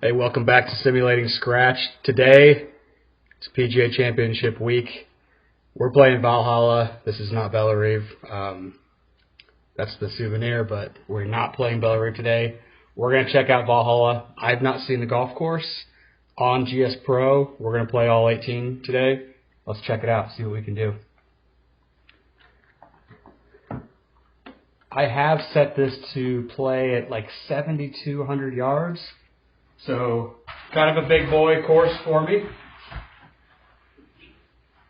Hey, welcome back to Simulating Scratch. Today, it's PGA Championship week. We're playing Valhalla. This is not Bellarive. That's the souvenir, but we're not playing Bellarive today. We're going to check out Valhalla. I've not seen the golf course on GS Pro. We're going to play all 18 today. Let's check it out, see what we can do. I have set this to play at like 7,200 yards. So, kind of a big boy course for me.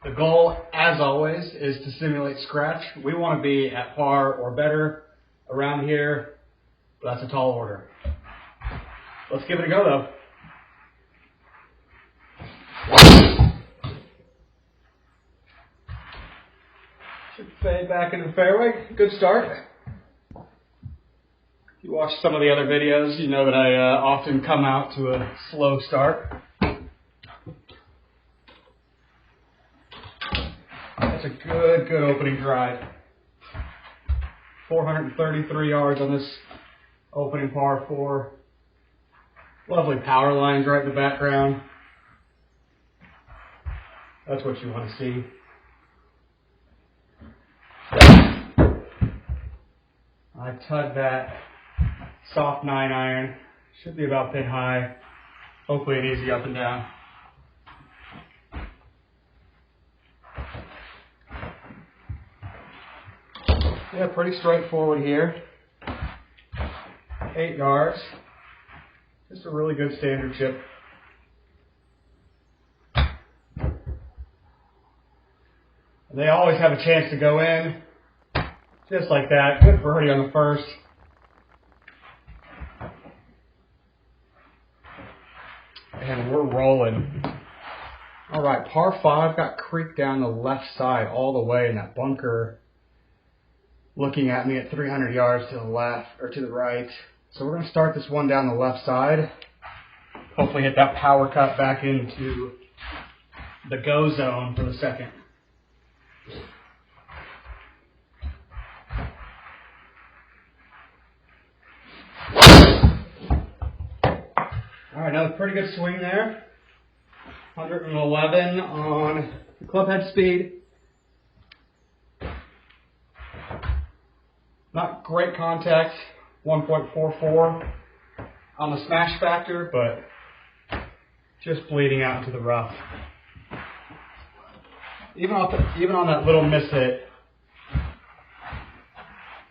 The goal, as always, is to simulate scratch. We want to be at par or better around here, but that's a tall order. Let's give it a go, though. Should fade back into the fairway. Good start. If you watch some of the other videos, you know that I often come out to a slow start. That's a good opening drive. 433 yards on this opening par 4. Lovely power lines right in the background. That's what you want to see. I tugged that soft 9-iron. Should be about pin high. Hopefully an easy up and down. Yeah, pretty straightforward here. 8 yards. Just a really good standard chip. And they always have a chance to go in. Just like that. Good birdie on the first. And we're rolling. Alright, par 5 got creeked down the left side all the way in that bunker. Looking at me at 300 yards to the left, or to the right. So we're going to start this one down the left side. Hopefully hit that power cut back into the go zone for the second. Alright, another pretty good swing there. 111 on the club head speed. Not great contact, 1.44 on the smash factor, but just bleeding out into the rough. Even on that little miss hit,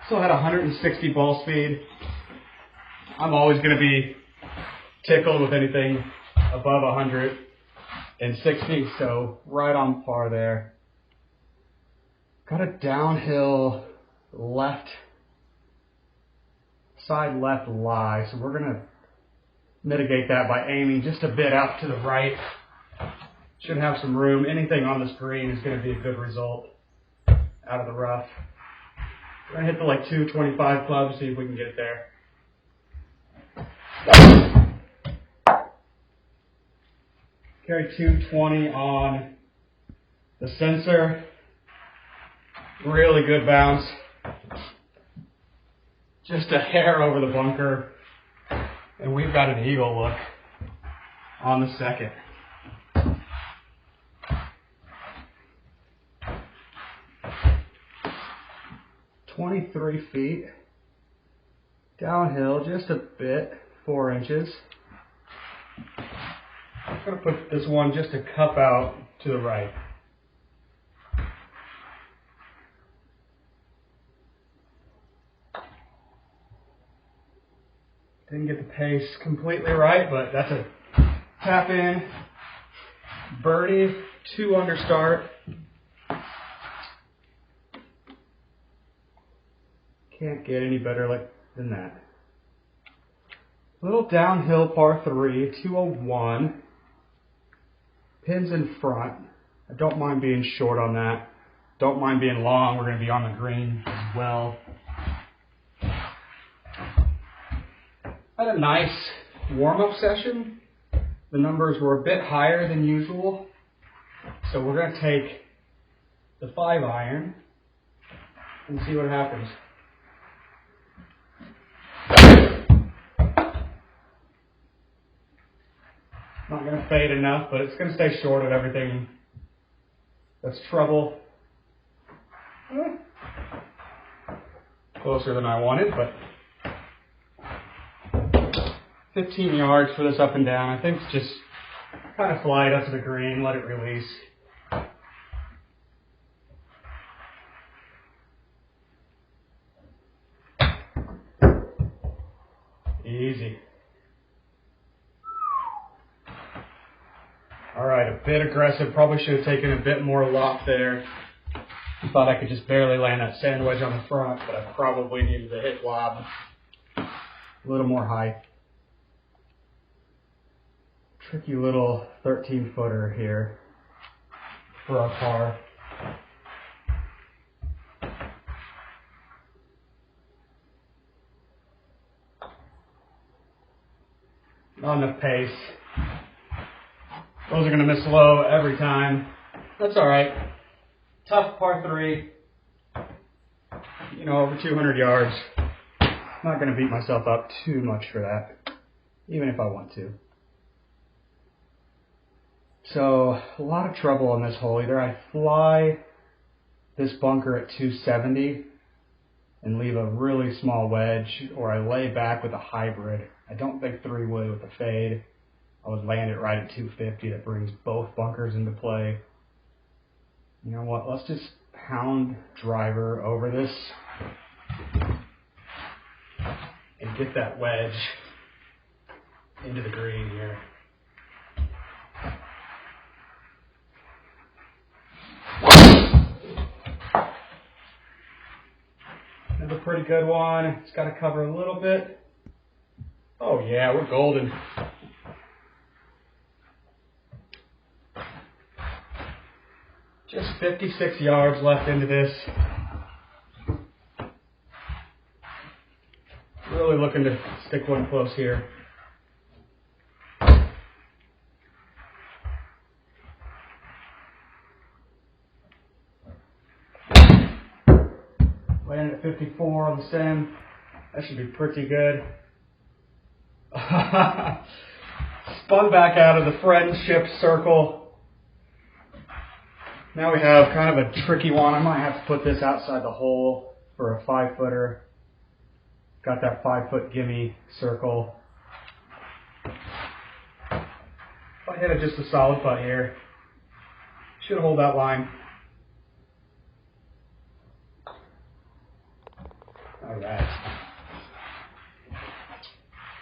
still had 160 ball speed. I'm always going to be tickled with anything above 160, so right on par there. Got a downhill side left lie, so we're going to mitigate that by aiming just a bit out to the right. Should have some room. Anything on this green is going to be a good result out of the rough. We're going to hit the like 225 club, see if we can get it there. Carry 220 on the sensor. Really good bounce. Just a hair over the bunker. And we've got an eagle look on the second. "23 feet. Downhill just a bit, 4 inches. I'm going to put this one just a cup out to the right. Didn't get the pace completely right, but that's a tap in. Birdie, 2 under start. Can't get any better than that. Little downhill par 3, 201. Pins in front. I don't mind being short on that. Don't mind being long. We're going to be on the green as well. Had a nice warm-up session. The numbers were a bit higher than usual. So we're going to take the 5-iron and see what happens. Not going to fade enough, but it's going to stay short of everything that's trouble. Closer than I wanted, but 15 yards for this up and down. I think it's just kind of fly it up to the green, let it release. Easy. All right, a bit aggressive. Probably should have taken a bit more loft there. I thought I could just barely land that sand wedge on the front, but I probably needed to hit lob. A little more height. Tricky little 13-footer here for a par. Not enough pace. Those are going to miss low every time. That's all right. Tough par 3. You know, over 200 yards. Not going to beat myself up too much for that, even if I want to. So, a lot of trouble on this hole. Either I fly this bunker at 270 and leave a really small wedge, or I lay back with a hybrid. I don't think 3-wood with the fade. I would land it right at 250. That brings both bunkers into play. You know what? Let's just pound driver over this and get that wedge into the green here. Another pretty good one. It's got to cover a little bit. Oh yeah, we're golden. Just 56 yards left into this. Really looking to stick one close here. Landing at 54 on the sim. That should be pretty good. Spun back out of the friendship circle. Now we have kind of a tricky one. I might have to put this outside the hole for a 5-footer. Got that 5-foot gimme circle. If I hit it just a solid putt here, should hold that line. All right.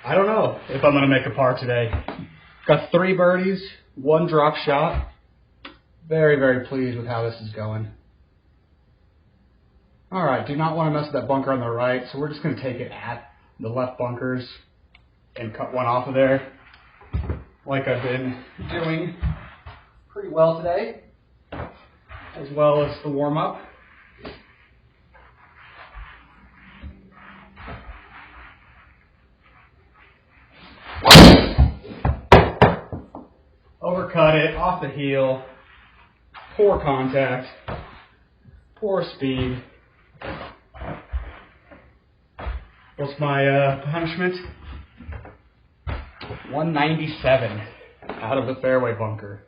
I don't know if I'm going to make a par today. Got 3 birdies, 1 drop shot. Very, very pleased with how this is going. All right, do not want to mess with that bunker on the right, so we're just going to take it at the left bunkers and cut one off of there, like I've been doing pretty well today, as well as the warm-up. Overcut it, off the heel. Poor contact, poor speed. What's my punishment? 197 out of the fairway bunker.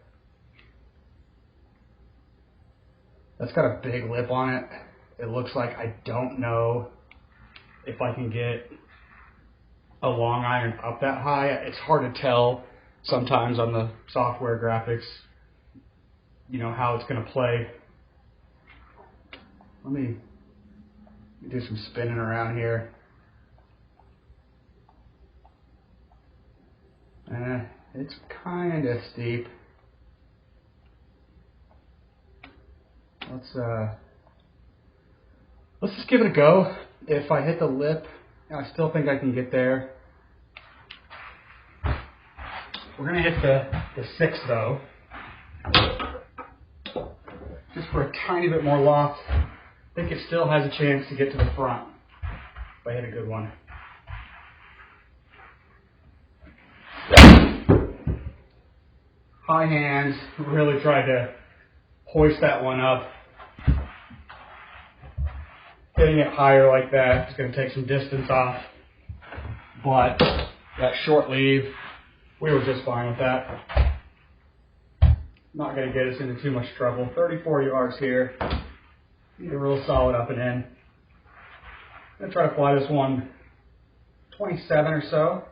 That's got a big lip on it. It looks like I don't know if I can get a long iron up that high. It's hard to tell sometimes on the software graphics, you know, how it's going to play. Let me do some spinning around here. It's kind of steep. Let's just give it a go. If I hit the lip, I still think I can get there. We're going to hit the 6 though. Just for a tiny bit more loft. I think it still has a chance to get to the front if I hit a good one. High hands, really tried to hoist that one up. Hitting it higher like that is going to take some distance off. But that short leave, we were just fine with that. Not going to get us into too much trouble. 34 yards here. Need a real solid up and in. I'm going to try to fly this one 27 or so.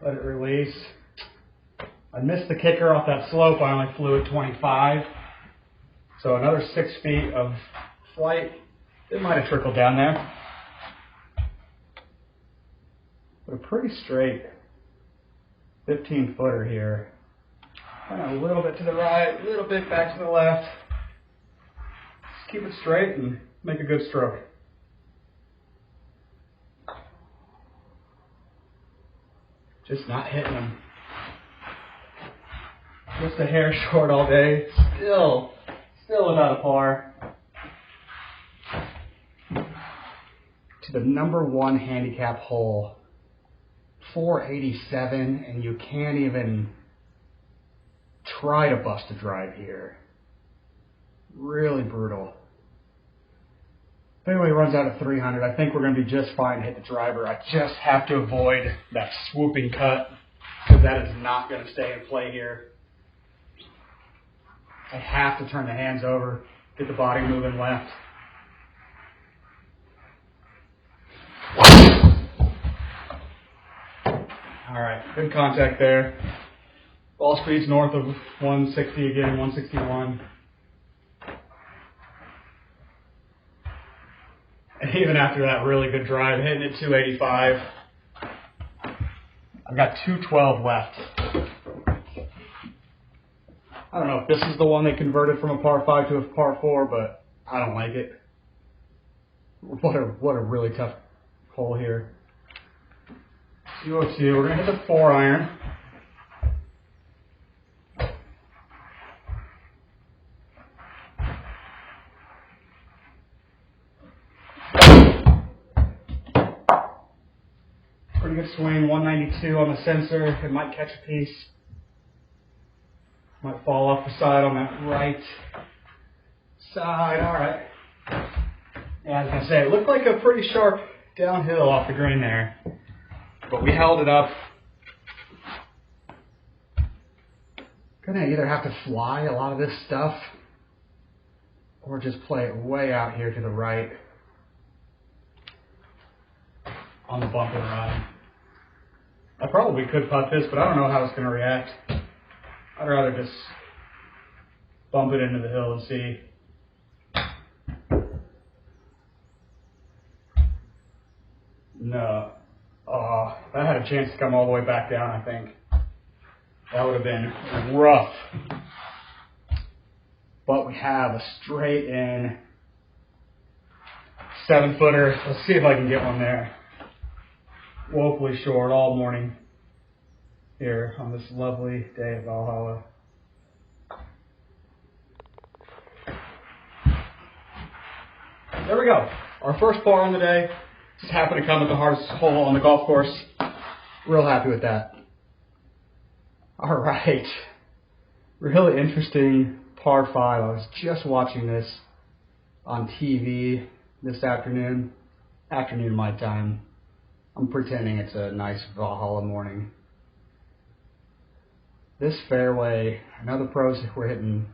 Let it release. I missed the kicker off that slope. I only flew at 25. So another 6 feet of flight. It might have trickled down there. But a pretty straight 15-footer here. Kind of a little bit to the right, a little bit back to the left. Just keep it straight and make a good stroke. Just not hitting them. Just a hair short all day. Still without a par. To the #1 handicap hole. 487, and you can't even try to bust a drive here. Really brutal. Anyway, runs out of 300. I think we're going to be just fine to hit the driver. I just have to avoid that swooping cut, because that is not going to stay in play here. I have to turn the hands over, get the body moving left. All right, good contact there. Ball speed's north of 160 again, 161. And even after that really good drive, hitting at 285. I've got 212 left. I don't know if this is the one they converted from a par 5 to a par 4, but I don't like it. What a really tough hole here. 202. We're going to hit the 4-iron. Pretty good swing. 192 on the sensor. It might catch a piece. Might fall off the side on that right side. All right. Yeah, I was going to say, it looked like a pretty sharp downhill off the green there. But we held it up. Gonna either have to fly a lot of this stuff or just play it way out here to the right on the bumper ride. I probably could putt this, but I don't know how it's going to react. I'd rather just bump it into the hill and see. No. That had a chance to come all the way back down, I think. That would have been rough. But we have a straight in 7-footer. Let's see if I can get one there. Woefully short all morning here on this lovely day at Valhalla. There we go. Our first par on the day. Just happened to come at the hardest hole on the golf course. Real happy with that. All right. Really interesting par 5. I was just watching this on TV this afternoon. Afternoon my time. I'm pretending it's a nice Valhalla morning. This fairway, I know the pros were hitting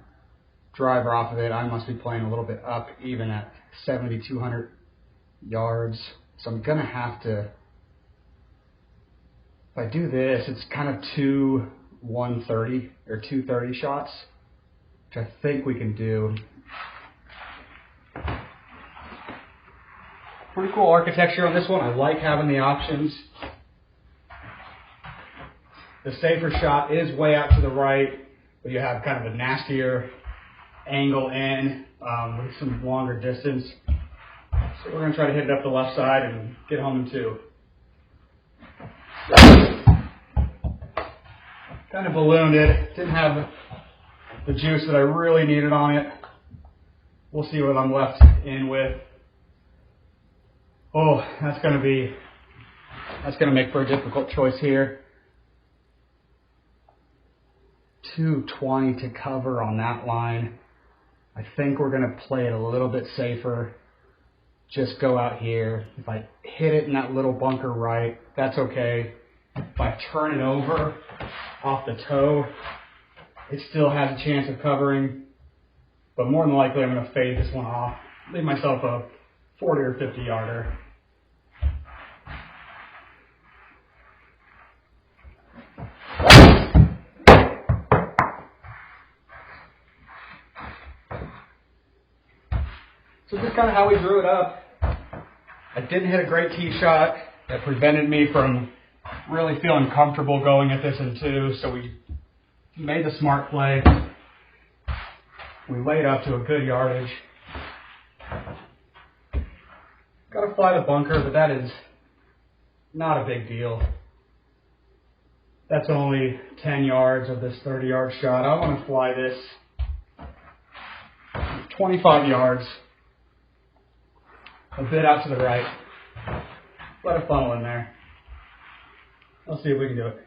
driver off of it. I must be playing a little bit up even at 7,200 yards. So I'm going to have to, if I do this, it's kind of 130 or 230 shots, which I think we can do. Pretty cool architecture on this one. I like having the options. The safer shot is way out to the right, but you have kind of a nastier angle in with some longer distance. So we're going to try to hit it up the left side and get home in 2. Kind of ballooned it. Didn't have the juice that I really needed on it. We'll see what I'm left in with. Oh, that's going to make for a difficult choice here. 220 to cover on that line. I think we're going to play it a little bit safer. Just go out here. If I hit it in that little bunker right, that's okay. if I turn it over off the toe, it still has a chance of covering, but more than likely I'm going to fade this one off, leave myself a 40 or 50 yarder. So this is kind of how we drew it up. I didn't hit a great tee shot that prevented me from really feeling comfortable going at this in 2, so we made the smart play. We laid up to a good yardage. Got to fly the bunker, but that is not a big deal. That's only 10 yards of this 30-yard shot. I want to fly this 25 yards, a bit out to the right. Let it funnel in there. Let's see if we can do it.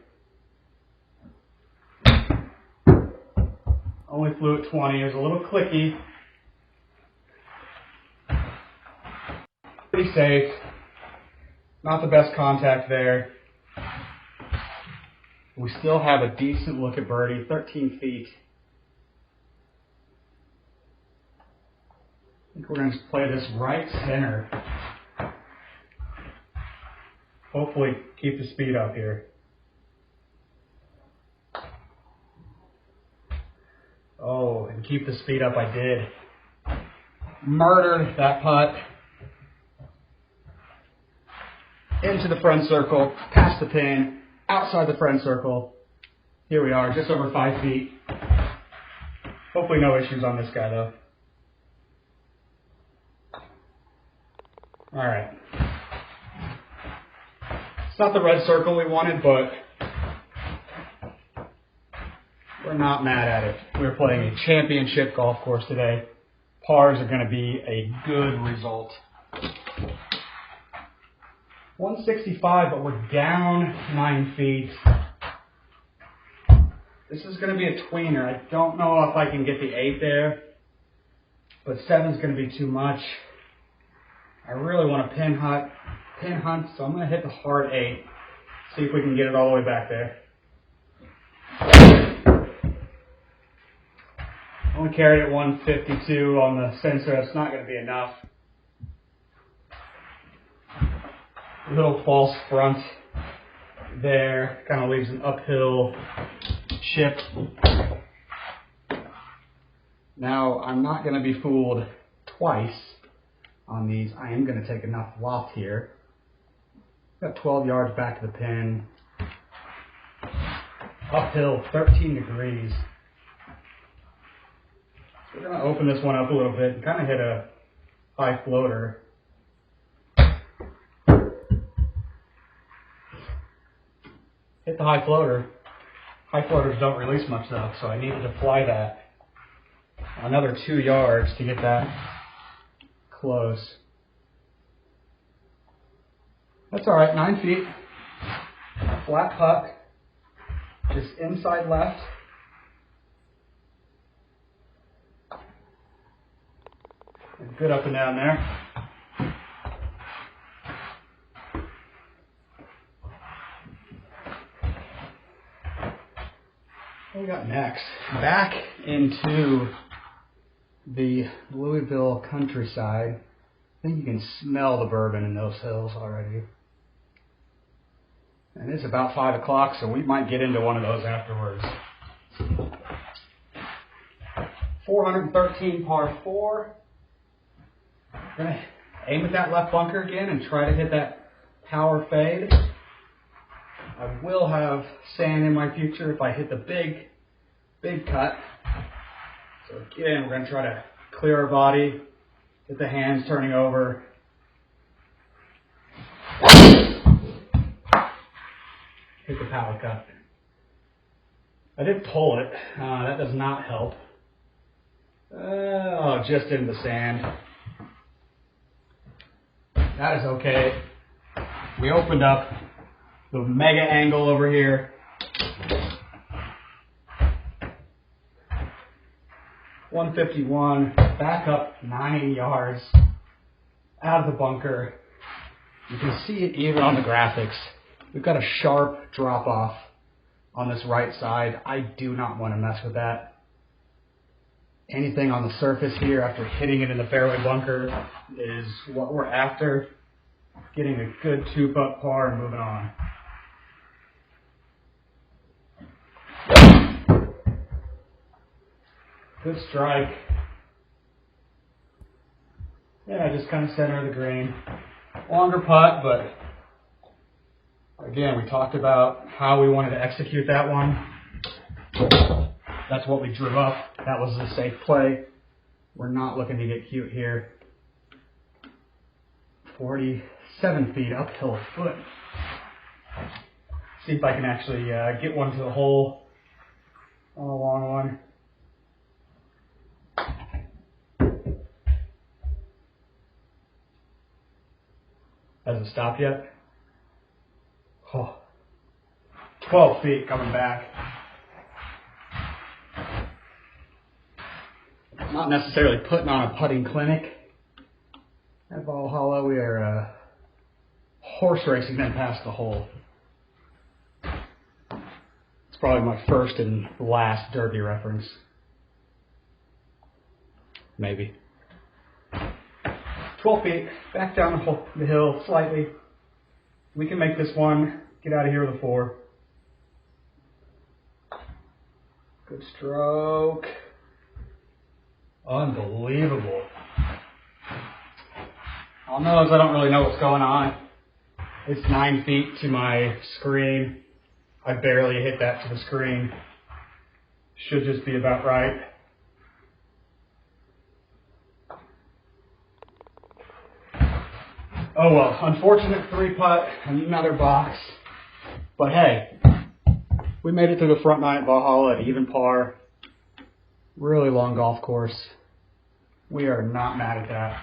Only flew at 20. It was a little clicky. Pretty safe. Not the best contact there. We still have a decent look at birdie, 13 feet. I think we're going to play this right center. Hopefully keep the speed up here. Oh, and keep the speed up I did. Murdered that putt. Into the front circle, past the pin, outside the front circle. Here we are, just over 5 feet. Hopefully no issues on this guy though. Alright. It's not the red circle we wanted, but we're not mad at it. We're playing a championship golf course today. Pars are going to be a good result. 165, but we're down 9 feet. This is going to be a tweener. I don't know if I can get the 8 there, but 7 is going to be too much. I really want to pin hunt, so I'm going to hit the hard 8. See if we can get it all the way back there. Only carried at 152 on the sensor. That's not going to be enough. A little false front there. Kind of leaves an uphill chip. Now, I'm not going to be fooled twice on these. I am going to take enough loft here. Got 12 yards back to the pin. Uphill, 13 degrees. So we're going to open this one up a little bit and kind of hit a high floater. Hit the high floater. High floaters don't release much though, so I needed to fly that another 2 yards to get that close. That's alright, 9 feet. Flat putt. Just inside left. Good up and down there. What we got next? Back into the Louisville countryside. I think you can smell the bourbon in those hills already. And it's about 5 o'clock, so we might get into one of those afterwards. 413 par 4. I'm going to aim at that left bunker again and try to hit that power fade. I will have sand in my future if I hit the big cut. So again, we're going to try to clear our body, get the hands turning over. Hit the power cut. I did pull it. That does not help. Oh, just in the sand. That is okay. We opened up the mega angle over here. 151, back up 9 yards out of the bunker. You can see it even on the graphics. We've got a sharp drop off on this right side. I do not want to mess with that. Anything on the surface here after hitting it in the fairway bunker is what we're after. Getting a good 2-putt par and moving on. Good strike. Yeah, just kind of center of the green. Longer putt, but again, we talked about how we wanted to execute that one. That's what we drew up. That was a safe play. We're not looking to get cute here. 47 feet uphill foot. See if I can actually get one to the hole on a long one. Hasn't stopped yet. Oh. 12 feet coming back. Not necessarily putting on a putting clinic. At Valhalla, we are horse racing them past the hole. It's probably my first and last derby reference. Maybe. 12 feet, back down the hill slightly. We can make this one, get out of here with a 4. Good stroke. Unbelievable. All I know is I don't really know what's going on. It's 9 feet to my screen. I barely hit that to the screen. Should just be about right. Oh well, unfortunate 3-putt, another box. But hey, we made it to the front 9 at Valhalla at even par. Really long golf course. We are not mad at that.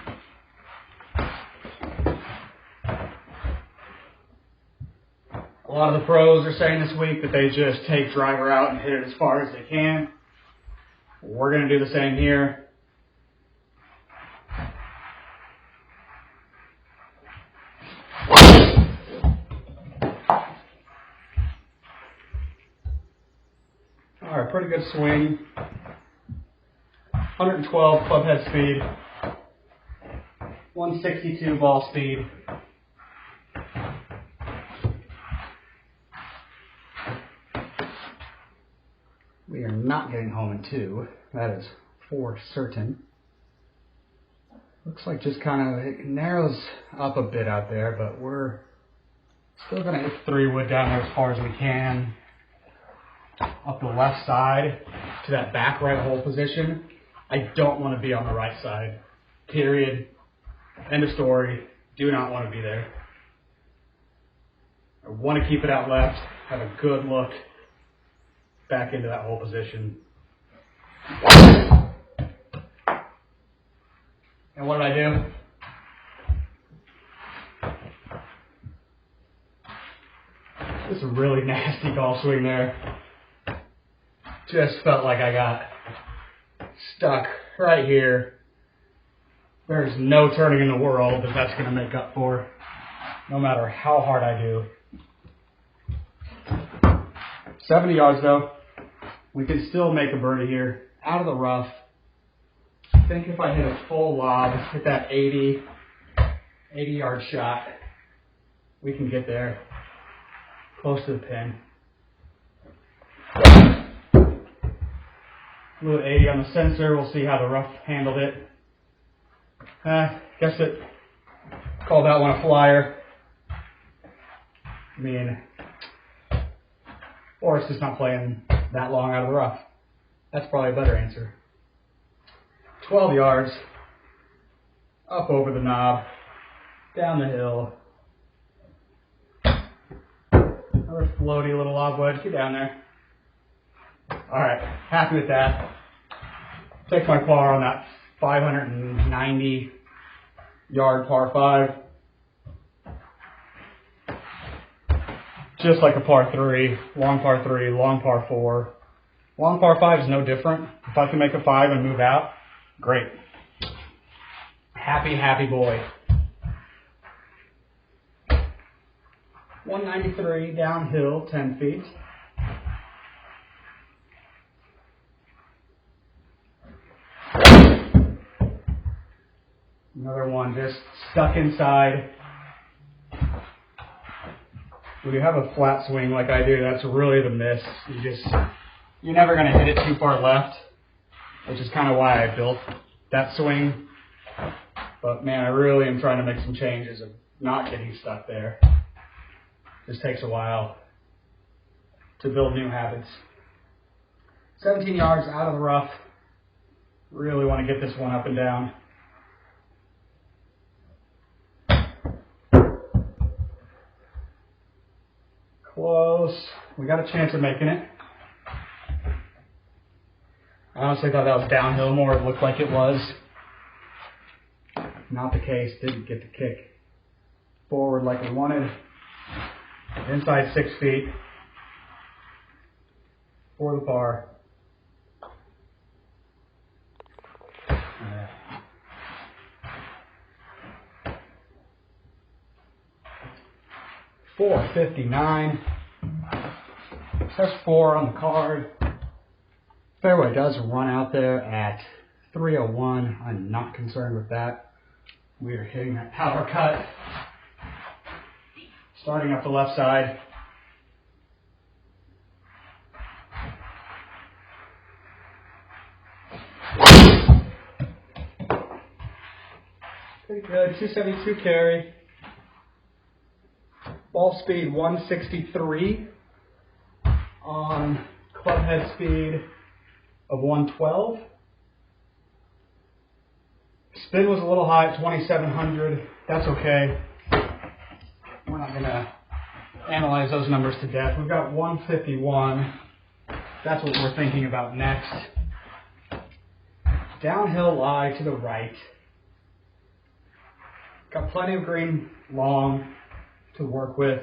A lot of the pros are saying this week that they just take driver out and hit it as far as they can. We're going to do the same here. All right, pretty good swing. 112 club head speed. 162 ball speed. We are not getting home in 2. That is for certain. Looks like just kind of, it narrows up a bit out there, but we're still going to hit 3 wood down there as far as we can. Up the left side to that back right hole position. I don't want to be on the right side. Period. End of story. Do not want to be there. I want to keep it out left. Have a good look back into that hole position. And what did I do? This is a really nasty golf swing there. Just felt like I got stuck right here. There's no turning in the world that that's going to make up for, no matter how hard I do. 70 yards though. We can still make a birdie here, out of the rough. I think if I hit a full lob, hit that 80-yard shot, we can get there, close to the pin. A little 80 on the sensor. We'll see how the rough handled it. Guess it called that one a flyer. I mean, Forrest is not playing that long out of the rough. That's probably a better answer. 12 yards. Up over the knob. Down the hill. Another floaty little lob wedge. Get down there. Alright, happy with that. Take my par on that 590 yard par 5. Just like a par 3, long par 3, long par 4. Long par 5 is no different. If I can make a 5 and move out, great. Happy, happy boy. 193 downhill, 10 feet. Another one just stuck inside. When you have a flat swing like I do, that's really the miss. You're never going to hit it too far left, which is kind of why I built that swing. But man, I really am trying to make some changes of not getting stuck there. Just takes a while to build new habits. 17 yards out of the rough. Really want to get this one up and down. Close. We got a chance of making it. I honestly thought that was downhill more. It looked like it was. Not the case. Didn't get the kick forward like we wanted. Inside 6 feet for the par. 459. Says 4 on the card. Fairway does run out there at 301. I'm not concerned with that. We are hitting that power cut. Starting up the left side. Pretty good. 272 carry. Ball speed 163 on club head speed of 112. Spin was a little high at 2,700. That's okay. We're not going to analyze those numbers to death. We've got 151. That's what we're thinking about next. Downhill lie to the right. Got plenty of green long to work with.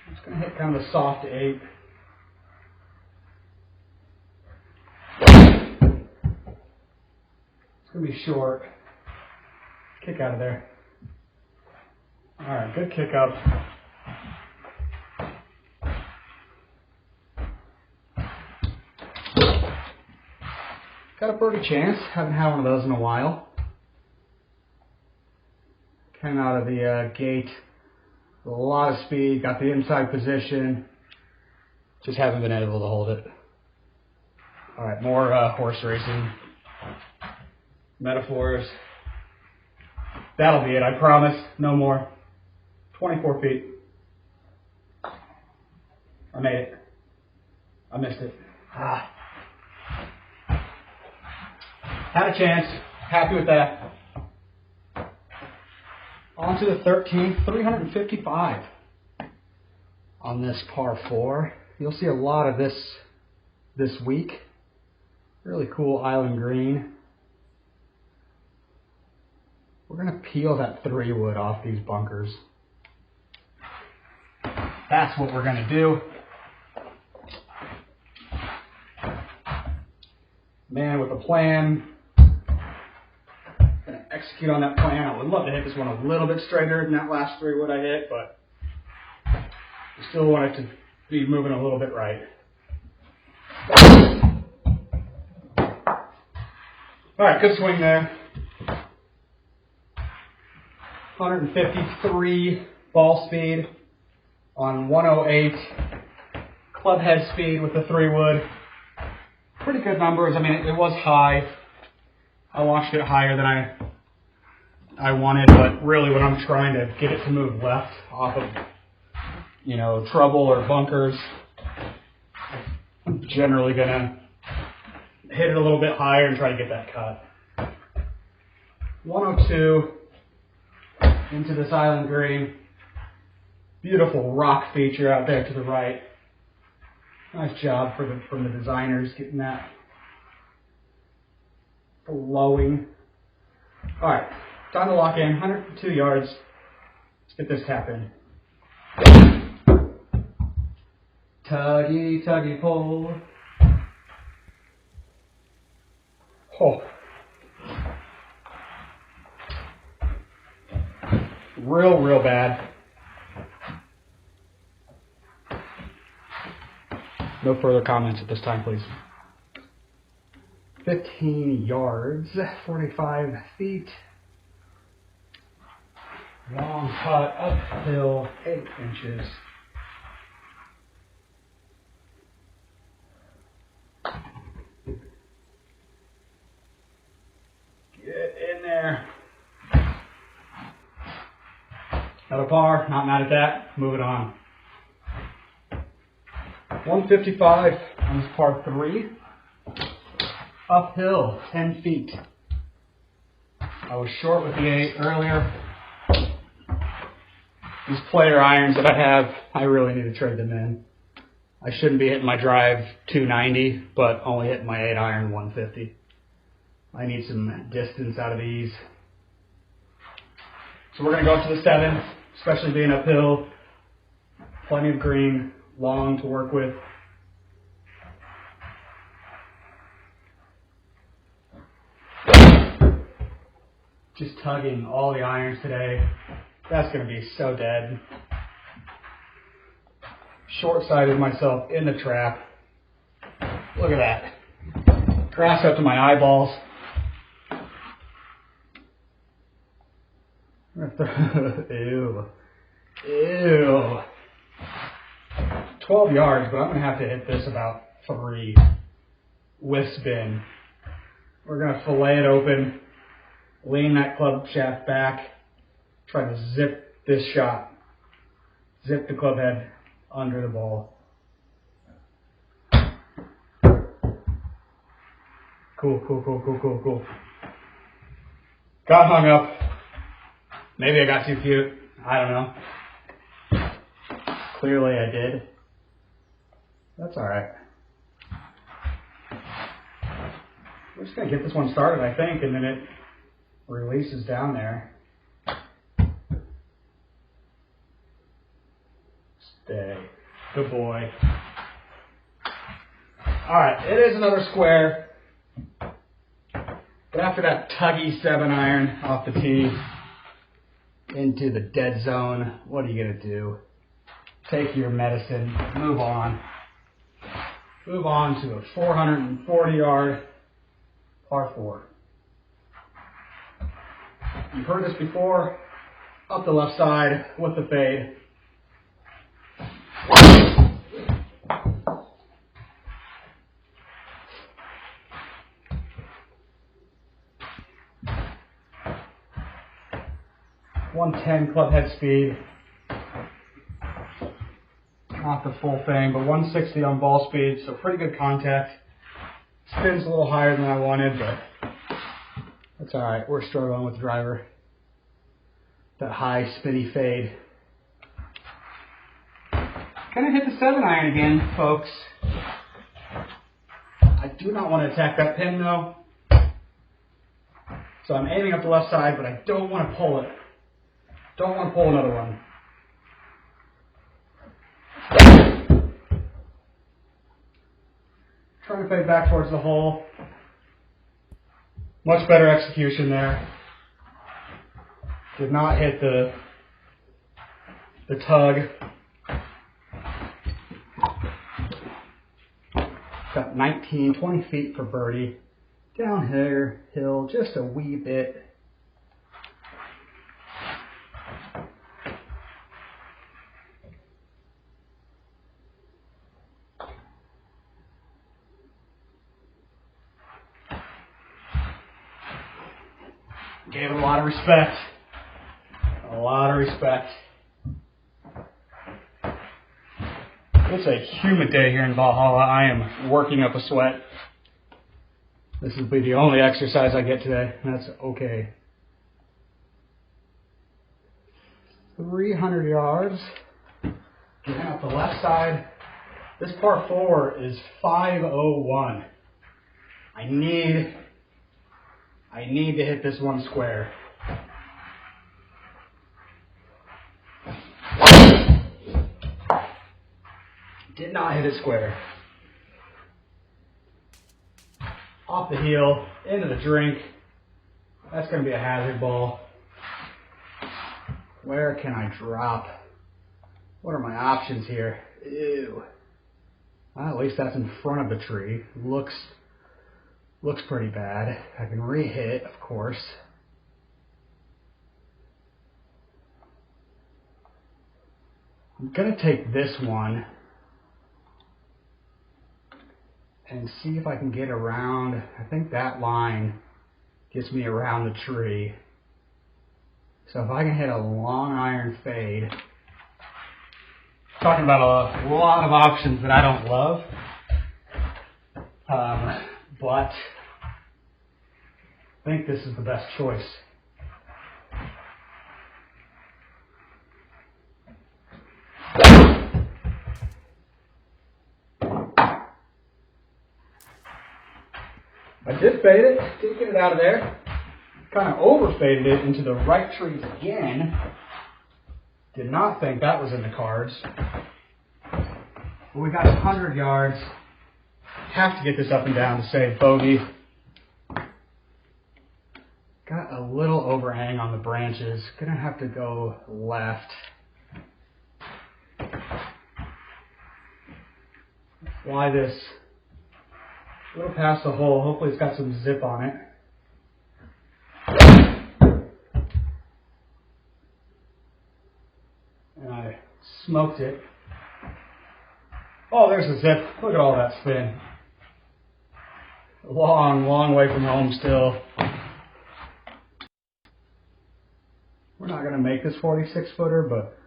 I'm just going to hit kind of a soft 8. It's going to be short. Kick out of there. Alright, good kick up. Got a birdie chance. Haven't had one of those in a while. Came out of the gate with a lot of speed. Got the inside position. Just haven't been able to hold it. Alright, more horse racing metaphors. That'll be it, I promise. No more. 24 feet. I made it. I missed it. Had a chance. Happy with that. On to the 13th. 355 on this par 4. You'll see a lot of this week. Really cool island green. We're going to peel that 3-wood off these bunkers. That's what we're going to do. Man, with a plan. Going to execute on that plan. I would love to hit this one a little bit straighter than that last 3-wood I hit, but I still want it to be moving a little bit right. Alright, good swing there. 153 ball speed on 108 club head speed with the 3-wood. Pretty good numbers. I mean, it was high. I launched it higher than I wanted, but really when I'm trying to get it to move left off of, trouble or bunkers, I'm generally going to hit it a little bit higher and try to get that cut. 102 into this island green. Beautiful rock feature out there to the right. Nice job from the designers getting that flowing. Alright, time to lock in. 102 yards. Let's get this tap in. Tuggy, tuggy, pull. Oh. Real bad. No further comments at this time, please. 15 yards, 45 feet. Long putt, uphill, 8 inches. Get in there. Another par, not mad at that. Moving on. 155 on this par 3. Uphill, 10 feet. I was short with the 8 earlier. These player irons that I have, I really need to trade them in. I shouldn't be hitting my drive 290, but only hitting my 8 iron 150. I need some distance out of these. So we're going to go up to the 7, especially being uphill. Plenty of green, long to work with. Just tugging all the irons today. That's going to be so dead. Short-sighted myself in the trap. Look at that. Grass up to my eyeballs. Ew. Ew. 12 yards, but I'm going to have to hit this about 3 with spin. We're going to fillet it open, lean that club shaft back, try to zip this shot. Zip the club head under the ball. Cool. Got hung up. Maybe I got too cute. I don't know. Clearly I did. That's alright. We're just going to get this one started, I think, and then it releases down there. Stay. Good boy. Alright, it is another square. But after that tuggy 7 iron off the tee into the dead zone, what are you going to do? Take your medicine, move on. Move on to a 440 yard par 4. You've heard this before. Up the left side with the fade. .110 club head speed. Not the full thing, but 160 on ball speed, so pretty good contact. Spins a little higher than I wanted, but that's alright. We're struggling with the driver. That high spinny fade. Gonna hit the 7 iron again, folks. I do not want to attack that pin though. So I'm aiming up the left side, but I don't want to pull it. Don't want to pull another one. Trying to fade back towards the hole. Much better execution there. Did not hit the tug. Got 20 feet for birdie. Down here, hill, just a wee bit. Gave it a lot of respect. A lot of respect. It's a humid day here in Valhalla. I am working up a sweat. This will be the only exercise I get today. That's okay. 300 yards. Getting up the left side. This par 4 is 501. I need to hit this one square. Did not hit it square. Off the heel, into the drink. That's going to be a hazard ball. Where can I drop? What are my options here? Ew. Well, at least that's in front of the tree. Looks pretty bad. I can re-hit, of course. I'm going to take this one and see if I can get around. I think that line gets me around the tree. So if I can hit a long iron fade, talking about a lot of options that I don't love, but I think this is the best choice. I did fade it, did get it out of there. Kind of overfaded it into the right tree again. Did not think that was in the cards. But we got 100 yards. Have to get this up and down to save bogey. Got a little overhang on the branches. Gonna have to go left. Fly this a little past the hole. Hopefully it's got some zip on it. And I smoked it. Oh, there's a zip. Look at all that spin. Long, long way from home still. We're not going to make this 46-footer, but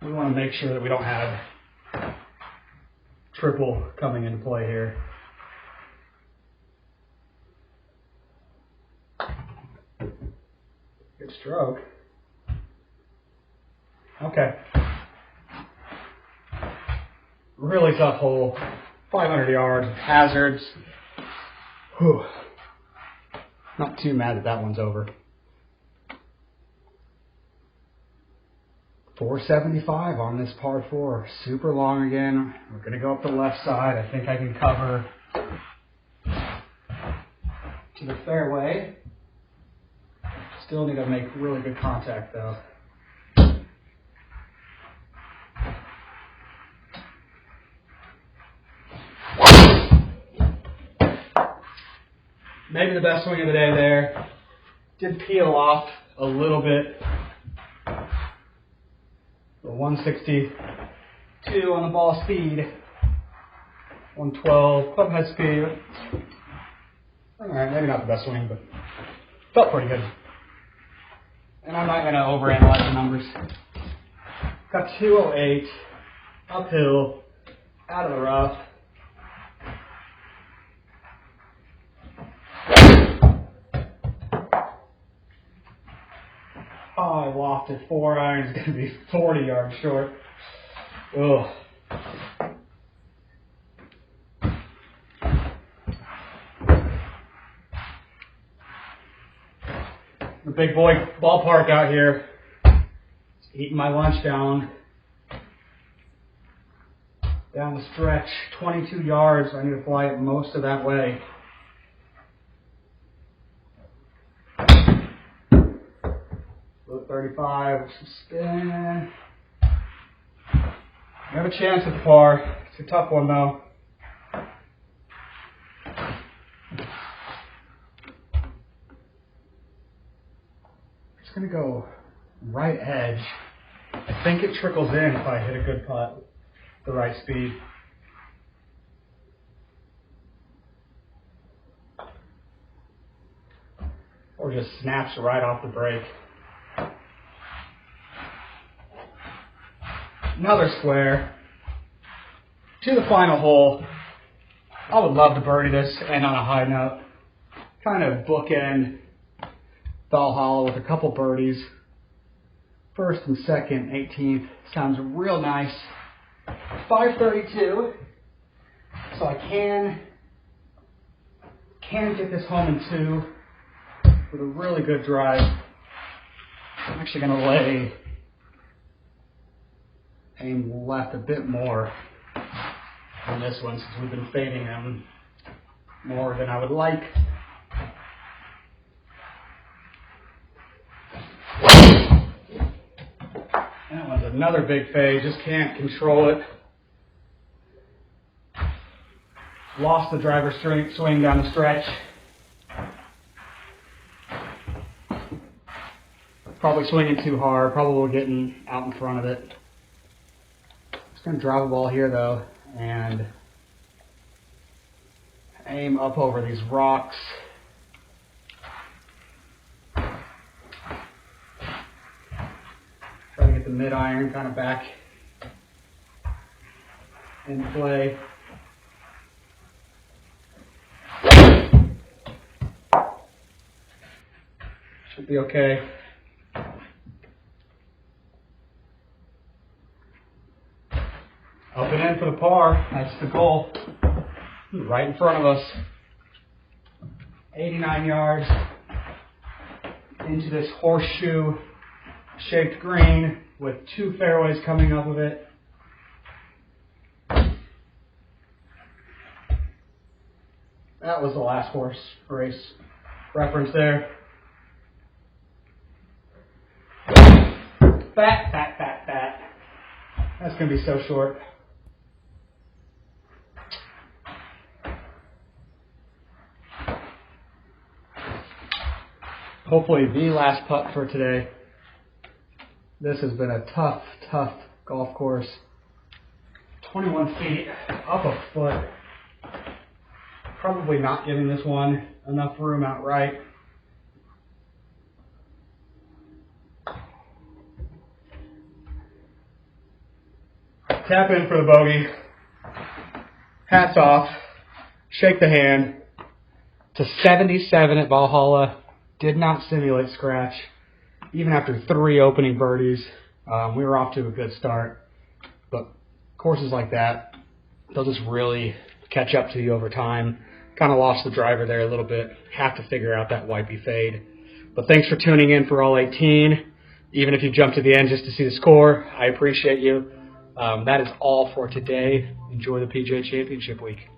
we want to make sure that we don't have triple coming into play here. Good stroke. Okay. Really tough hole. 500 yards, hazards. Whew. Not too mad that that one's over. 475 on this par 4. Super long again. We're going to go up the left side. I think I can cover to the fairway. Still need to make really good contact though. Maybe the best swing of the day there. Did peel off a little bit. The 162 on the ball speed. 112 club head speed. Alright, maybe not the best swing, but felt pretty good. And I'm not going to overanalyze the numbers. Got 208, uphill, out of the rough. Oh, I lofted 4 iron is going to be 40 yards short. Ugh. The big boy ballpark out here. Just eating my lunch down the stretch. 22 yards. I need to fly it most of that way. Low 35 with some spin. We have a chance at the par. It's a tough one though. Just gonna go right edge. I think it trickles in if I hit a good putt, the right speed. Or just snaps right off the break. Another square. To the final hole. I would love to birdie this and on a high note. Kind of bookend Valhalla with a couple birdies. First and second, 18th. Sounds real nice. 532. So I can get this home in 2 with a really good drive. I'm actually going to aim left a bit more on this one since we've been fading them more than I would like. That one's another big fade, just can't control it. Lost the driver swing down the stretch. Probably swinging too hard, probably getting out in front of it. Just going to drive a ball here though and aim up over these rocks. Try to get the mid iron kind of back in play. Should be okay. Up and in for the par. That's the goal. Right in front of us. 89 yards into this horseshoe-shaped green with 2 fairways coming up of it. That was the last horse race reference there. Fat. That's going to be so short. Hopefully the last putt for today. This has been a tough golf course. 21 feet, up a foot. Probably not giving this one enough room outright. Tap in for the bogey. Hats off. Shake the hand. To 77 at Valhalla. Did not simulate scratch. Even after 3 opening birdies, we were off to a good start. But courses like that, they'll just really catch up to you over time. Kind of lost the driver there a little bit. Have to figure out that wipey fade. But thanks for tuning in for all 18. Even if you jumped to the end just to see the score, I appreciate you. That is all for today. Enjoy the PGA Championship week.